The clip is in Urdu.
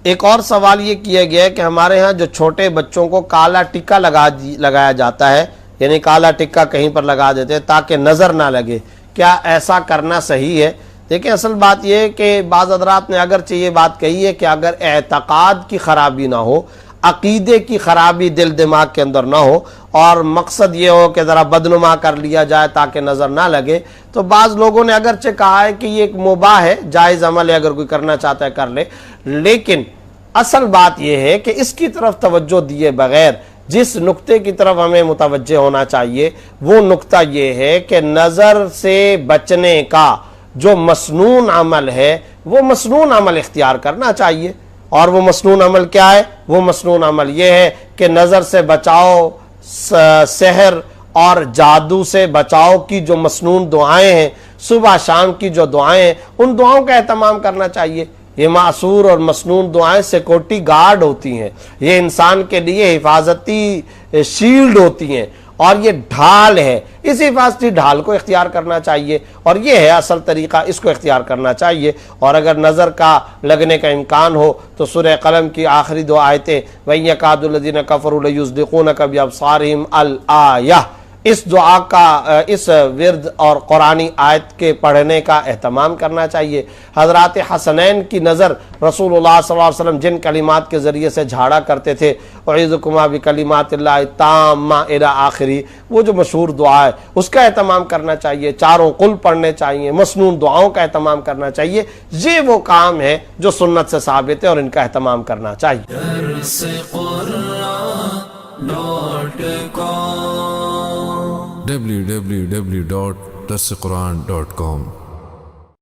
ایک اور سوال یہ کیا گیا ہے کہ ہمارے ہاں جو چھوٹے بچوں کو کالا ٹکا لگایا جاتا ہے، یعنی کالا ٹکا کہیں پر لگا دیتے ہیں تاکہ نظر نہ لگے، کیا ایسا کرنا صحیح ہے؟ دیکھیں اصل بات یہ ہے کہ بعض حضرات نے اگرچہ یہ بات کہی ہے کہ اگر اعتقاد کی خرابی نہ ہو، عقیدے کی خرابی دل دماغ کے اندر نہ ہو، اور مقصد یہ ہو کہ ذرا بدنما کر لیا جائے تاکہ نظر نہ لگے، تو بعض لوگوں نے اگرچہ کہا ہے کہ یہ ایک مباح ہے، جائز عمل ہے، اگر کوئی کرنا چاہتا ہے کر لے، لیکن اصل بات یہ ہے کہ اس کی طرف توجہ دیے بغیر جس نقطے کی طرف ہمیں متوجہ ہونا چاہیے وہ نقطہ یہ ہے کہ نظر سے بچنے کا جو مسنون عمل ہے وہ مسنون عمل اختیار کرنا چاہیے۔ اور وہ مسنون عمل کیا ہے؟ وہ مسنون عمل یہ ہے کہ نظر سے بچاؤ، سحر اور جادو سے بچاؤ کی جو مسنون دعائیں ہیں، صبح شام کی جو دعائیں ہیں، ان دعاؤں کا اہتمام کرنا چاہیے۔ یہ معصور اور مسنون دعائیں سیکورٹی گارڈ ہوتی ہیں، یہ انسان کے لیے حفاظتی شیلڈ ہوتی ہیں، اور یہ ڈھال ہے، اس حفاظتی ڈھال کو اختیار کرنا چاہیے، اور یہ ہے اصل طریقہ، اس کو اختیار کرنا چاہیے۔ اور اگر نظر کا لگنے کا امکان ہو تو سورہ قلم کی آخری دو آیتیں وَإِن يَكَادُ الَّذِينَ كَفَرُوا لَيُزْلِقُونَكَ بِأَبْصَارِهِمْ الْآيَةِ، اس دعا کا، اس ورد اور قرآنی آیت کے پڑھنے کا اہتمام کرنا چاہیے۔ حضرات حسنین کی نظر رسول اللہ صلی اللہ علیہ وسلم جن کلمات کے ذریعے سے جھاڑا کرتے تھے، اعوذکما بکلمات اللہ التامہ الی آخری، وہ جو مشہور دعا ہے اس کا اہتمام کرنا چاہیے، چاروں قل پڑھنے چاہیے، مسنون دعاؤں کا اہتمام کرنا چاہیے۔ یہ وہ کام ہے جو سنت سے ثابت ہے اور ان کا اہتمام کرنا چاہیے۔ www.darsequran.com